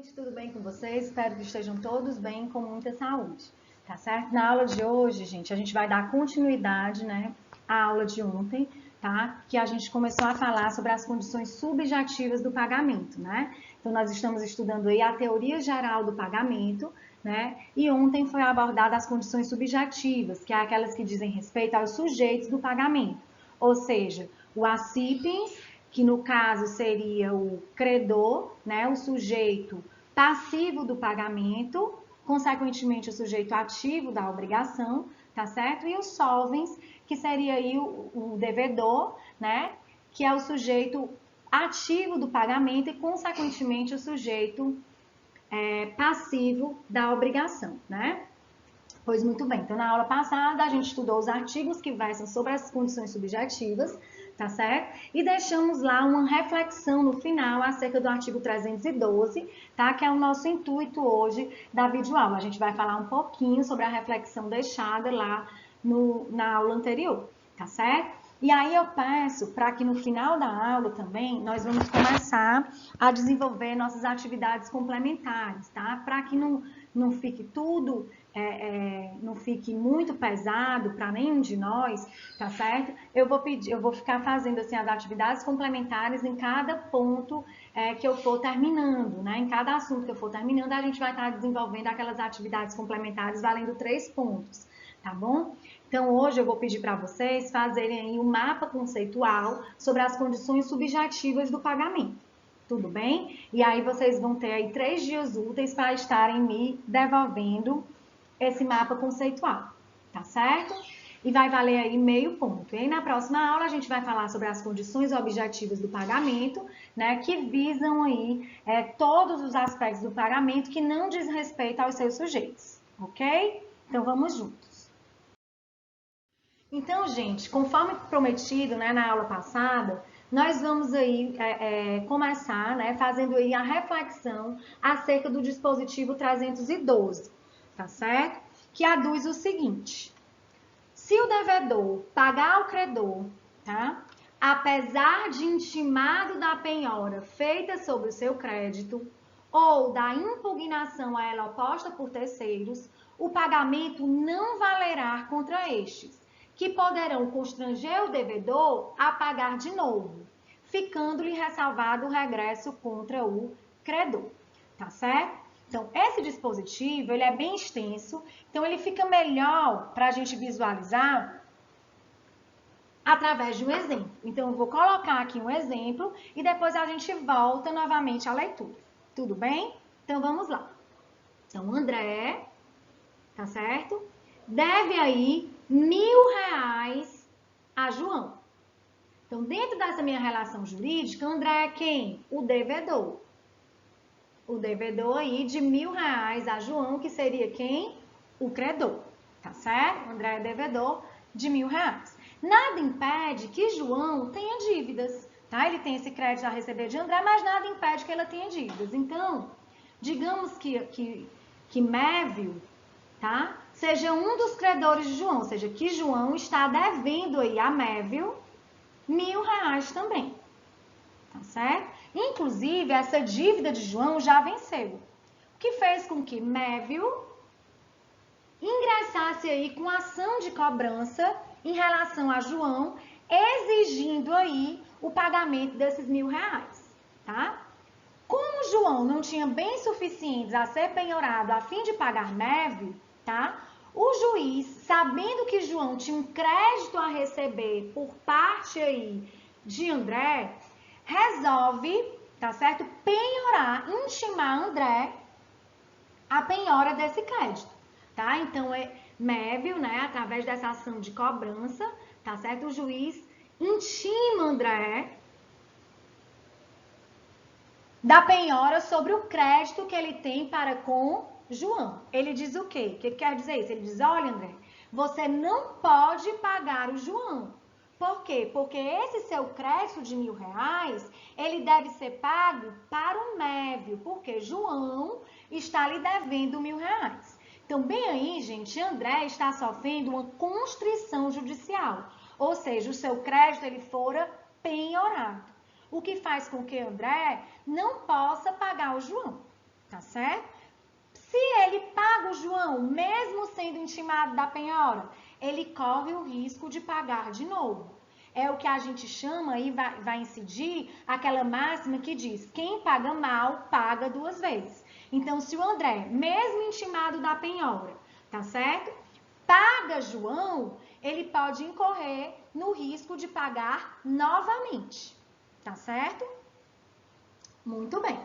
gente, tudo bem com vocês? Espero que estejam todos bem, com muita saúde, tá certo? Na aula de hoje, gente, a gente vai dar continuidade, né, à aula de ontem, tá? Que a gente começou a falar sobre as condições subjetivas do pagamento, né? Então, nós estamos estudando aí a teoria geral do pagamento, né? E ontem foi abordada as condições subjetivas, que é aquelas que dizem respeito aos sujeitos do pagamento, ou seja, o acipiens, que no caso seria o credor, né, o sujeito passivo do pagamento, consequentemente o sujeito ativo da obrigação, tá certo? E o solvens, que seria aí o devedor, né, que é o sujeito ativo do pagamento e consequentemente o sujeito passivo da obrigação, né? Pois muito bem, então na aula passada a gente estudou os artigos que versam sobre as condições subjetivas, tá certo? E deixamos lá uma reflexão no final acerca do artigo 312, tá? Que é o nosso intuito hoje da videoaula. A gente vai falar um pouquinho sobre a reflexão deixada lá na aula anterior, tá certo? E aí eu peço para que no final da aula também nós vamos começar a desenvolver nossas atividades complementares, tá? Para que não fique tudo, não fique muito pesado para nenhum de nós, tá certo? Eu vou ficar fazendo assim as atividades complementares em cada ponto que eu for terminando, né? Em cada assunto que eu for terminando, a gente vai estar desenvolvendo aquelas atividades complementares valendo 3 pontos, tá bom? Então, hoje eu vou pedir para vocês fazerem aí um mapa conceitual sobre as condições subjetivas do pagamento. Tudo bem? E aí vocês vão ter aí 3 dias úteis para estarem me devolvendo esse mapa conceitual, tá certo? E vai valer aí meio ponto. E aí na próxima aula a gente vai falar sobre as condições objetivas do pagamento, né, que visam aí todos os aspectos do pagamento que não diz respeito aos seus sujeitos, ok? Então vamos juntos. Então, gente, conforme prometido, né, na aula passada, nós vamos aí começar, né, fazendo aí a reflexão acerca do dispositivo 312, tá certo? Que aduz o seguinte: se o devedor pagar ao credor, tá? Apesar de intimado da penhora feita sobre o seu crédito ou da impugnação a ela oposta por terceiros, o pagamento não valerá contra estes, que poderão constranger o devedor a pagar de novo, ficando-lhe ressalvado o regresso contra o credor, tá certo? Então, esse dispositivo, ele é bem extenso, então ele fica melhor para a gente visualizar através de um exemplo. Então, eu vou colocar aqui um exemplo e depois a gente volta novamente à leitura. Tudo bem? Então, vamos lá. Então, André, tá certo? Deve aí R$ 1.000 a João. Então, dentro dessa minha relação jurídica, André é quem? O devedor. O devedor aí de R$ 1.000 a João, que seria quem? O credor, tá certo? André é devedor de R$ 1.000. Nada impede que João tenha dívidas, tá? Ele tem esse crédito a receber de André, mas nada impede que ele tenha dívidas. Então, digamos que Mévio, tá? Seja um dos credores de João, ou seja, que João está devendo aí a Mévio R$ 1.000 também, tá certo? Inclusive, essa dívida de João já venceu, o que fez com que Mévio ingressasse aí com ação de cobrança em relação a João, exigindo aí o pagamento desses R$ 1.000, tá? Como João não tinha bens suficientes a ser penhorado a fim de pagar Mévio, tá? O juiz, sabendo que João tinha um crédito a receber por parte aí de André, resolve, tá certo? Penhorar, intimar André a penhora desse crédito, tá? Então, Mévio, né, através dessa ação de cobrança, tá certo? O juiz intima André da penhora sobre o crédito que ele tem para com João. Ele diz o quê? O que quer dizer isso? Ele diz, olha, André, você não pode pagar o João. Por quê? Porque esse seu crédito de R$ 1.000, ele deve ser pago para o Mévio, porque João está lhe devendo R$ 1.000. Então, bem aí, gente, André está sofrendo uma constrição judicial, ou seja, o seu crédito ele fora penhorado, o que faz com que André não possa pagar o João, tá certo? Se ele paga o João, mesmo sendo intimado da penhora, ele corre o risco de pagar de novo. É o que a gente chama e vai incidir aquela máxima que diz: quem paga mal, paga duas vezes. Então, se o André, mesmo intimado da penhora, tá certo? Paga João, ele pode incorrer no risco de pagar novamente, tá certo? Muito bem.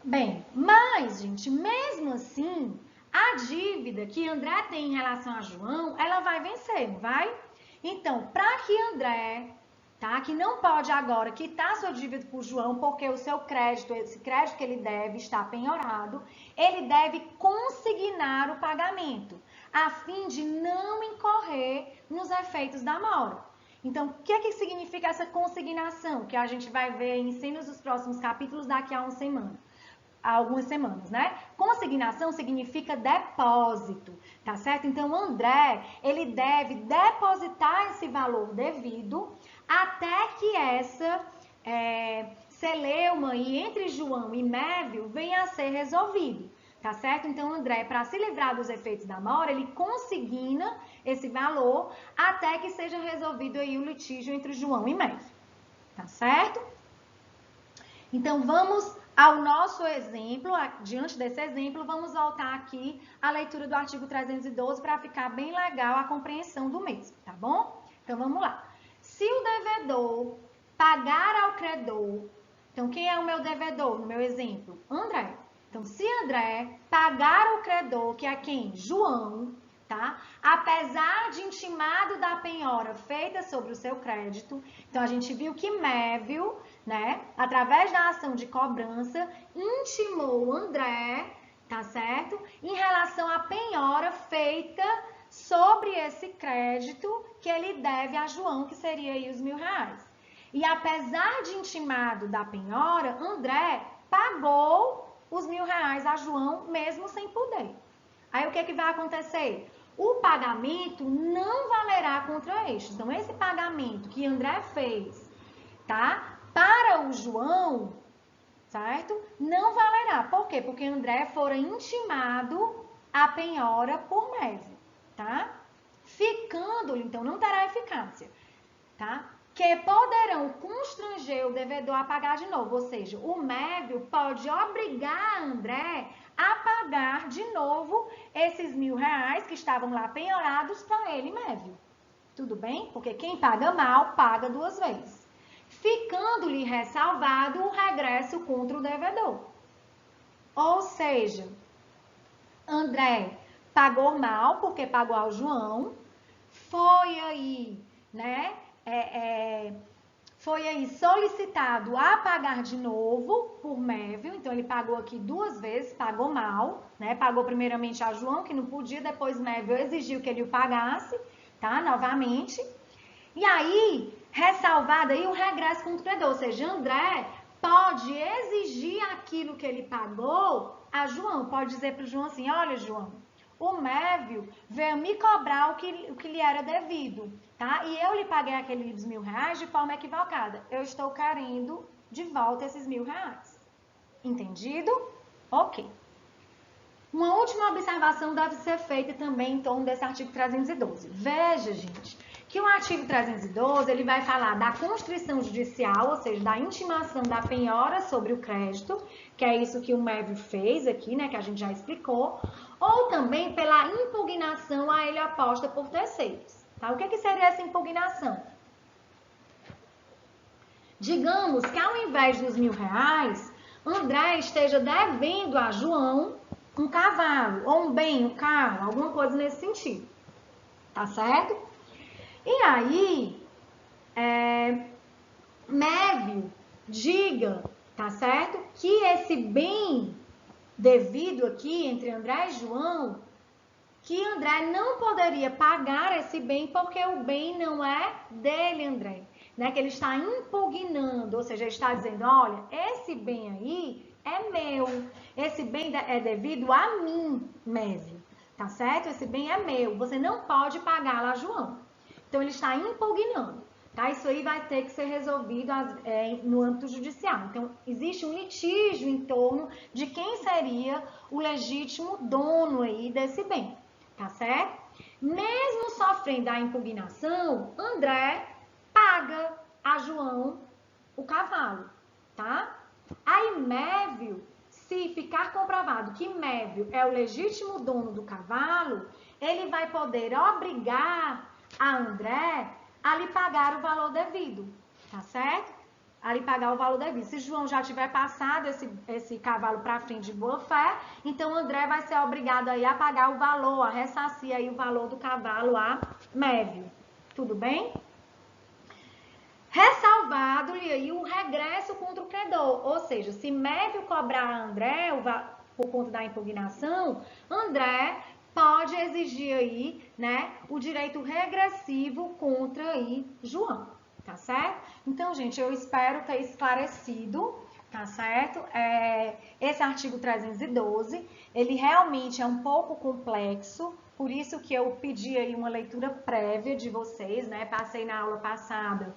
Bem, mas, gente, mesmo assim, a dívida que André tem em relação a João, ela vai vencer, não vai? Então, para que André, tá, que não pode agora quitar sua dívida por João, porque o seu crédito, esse crédito que ele deve está penhorado, ele deve consignar o pagamento, a fim de não incorrer nos efeitos da mora. Então, o que significa essa consignação? Que a gente vai ver em ensinos dos próximos capítulos daqui a algumas semanas, né? Consignação significa depósito, tá certo? Então, André, ele deve depositar esse valor devido até que essa celeuma aí entre João e Mévio venha a ser resolvido, tá certo? Então, André, para se livrar dos efeitos da mora, ele consigna esse valor até que seja resolvido aí o litígio entre João e Mévio, tá certo? Então, vamos ao nosso exemplo. Diante desse exemplo, vamos voltar aqui à leitura do artigo 312 para ficar bem legal a compreensão do mesmo, tá bom? Então, vamos lá. Se o devedor pagar ao credor, então, quem é o meu devedor no meu exemplo? André. Então, se André pagar ao credor, que é quem? João, tá? Apesar de intimado da penhora feita sobre o seu crédito, então a gente viu que Mévio, né, através da ação de cobrança, intimou André, tá certo? Em relação à penhora feita sobre esse crédito que ele deve a João, que seria aí os R$1.000. E apesar de intimado da penhora, André pagou os R$1.000 a João, mesmo sem poder. Aí o que vai acontecer? O pagamento não valerá contra este. Então, esse pagamento que André fez, tá? Para o João, certo? Não valerá. Por quê? Porque André fora intimado a penhora por Mévio, tá? Ficando-lhe, então, não terá eficácia, tá? Que poderão constranger o devedor a pagar de novo. Ou seja, o Mévio pode obrigar André a pagar de novo esses R$1.000 que estavam lá penhorados para ele, Mévio. Tudo bem? Porque quem paga mal, paga duas vezes. Ficando-lhe ressalvado o regresso contra o devedor. Ou seja, André pagou mal porque pagou ao João, foi aí, né? Foi aí solicitado a pagar de novo por Mévio, então ele pagou aqui duas vezes, pagou mal, né? Pagou primeiramente a João, que não podia, depois Mévio exigiu que ele o pagasse, tá? Novamente. E aí, ressalvado aí o regresso contra o credor, ou seja, André pode exigir aquilo que ele pagou a João, pode dizer para o João assim: olha, João, o Mévio veio me cobrar o que lhe era devido, tá? E eu lhe paguei aqueles R$1.000 de forma equivocada. Eu estou querendo de volta esses R$1.000. Entendido? Ok. Uma última observação deve ser feita também em torno desse artigo 312. Veja, gente, que o artigo 312, ele vai falar da constrição judicial, ou seja, da intimação da penhora sobre o crédito, que é isso que o Mévio fez aqui, né, que a gente já explicou, ou também pela impugnação a ele aposta por terceiros. Tá? O que seria essa impugnação? Digamos que ao invés dos R$1.000, André esteja devendo a João um cavalo, ou um bem, um carro, alguma coisa nesse sentido. Tá certo? E aí, Mévio diga, tá certo? Que esse bem devido aqui entre André e João, que André não poderia pagar esse bem porque o bem não é dele, André. Né? Que ele está impugnando, ou seja, ele está dizendo, olha, esse bem aí é meu, esse bem é devido a mim, Mévio, tá certo? Esse bem é meu, você não pode pagá-lo a João. Então, ele está impugnando, tá? Isso aí vai ter que ser resolvido no âmbito judicial. Então, existe um litígio em torno de quem seria o legítimo dono aí desse bem, tá certo? Mesmo sofrendo a impugnação, André paga a João o cavalo, tá? Aí Mévio, se ficar comprovado que Mévio é o legítimo dono do cavalo, ele vai poder obrigar a André a lhe pagar o valor devido, tá certo? A lhe pagar o valor devido. Se João já tiver passado esse cavalo para frente de boa fé, então André vai ser obrigado aí a pagar o valor, a ressarcir aí o valor do cavalo a Mévio. Tudo bem? Ressalvado-lhe aí o regresso contra o credor, ou seja, se Mévio cobrar a André por conta da impugnação, André pode exigir aí, né, o direito regressivo contra aí João, tá certo? Então, gente, eu espero ter esclarecido, tá certo? Esse artigo 312, ele realmente é um pouco complexo, por isso que eu pedi aí uma leitura prévia de vocês, né? Passei na aula passada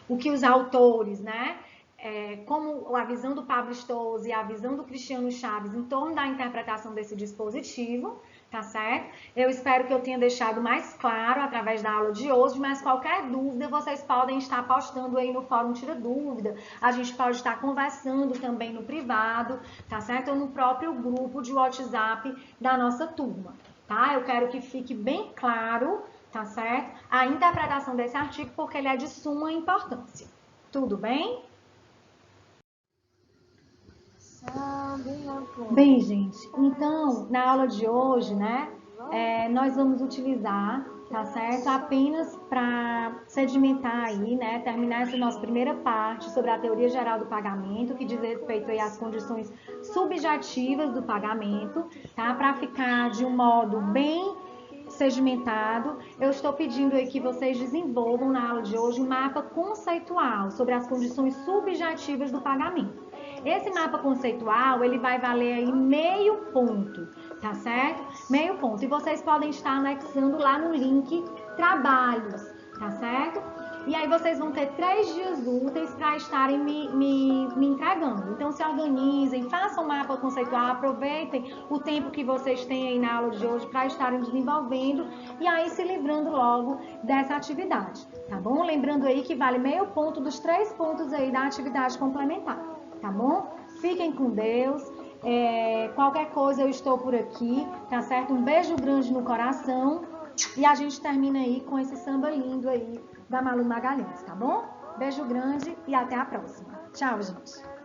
o que os autores, né, como a visão do Pablo Stolz e a visão do Cristiano Chaves em torno da interpretação desse dispositivo, tá certo? Eu espero que eu tenha deixado mais claro através da aula de hoje, mas qualquer dúvida vocês podem estar postando aí no fórum Tira Dúvida, a gente pode estar conversando também no privado, tá certo? Ou no próprio grupo de WhatsApp da nossa turma, tá? Eu quero que fique bem claro, tá certo? A interpretação desse artigo, porque ele é de suma importância. Tudo bem? Bem, gente, então, na aula de hoje, né, nós vamos utilizar, tá certo? Apenas para sedimentar aí, né, terminar essa nossa primeira parte sobre a teoria geral do pagamento, que diz respeito aí às condições subjetivas do pagamento, tá? Para ficar de um modo bem sedimentado, eu estou pedindo aí que vocês desenvolvam na aula de hoje um mapa conceitual sobre as condições subjetivas do pagamento. Esse mapa conceitual, ele vai valer aí meio ponto, tá certo? Meio ponto. E vocês podem estar anexando lá no link trabalhos, tá certo? E aí vocês vão ter 3 dias úteis para estarem me entregando. Então se organizem, façam o mapa conceitual, aproveitem o tempo que vocês têm aí na aula de hoje para estarem desenvolvendo e aí se livrando logo dessa atividade, tá bom? Lembrando aí que vale meio ponto dos 3 pontos aí da atividade complementar, tá bom? Fiquem com Deus. Qualquer coisa eu estou por aqui, tá certo? Um beijo grande no coração e a gente termina aí com esse samba lindo aí da Malu Magalhães, tá bom? Beijo grande e até a próxima. Tchau, gente!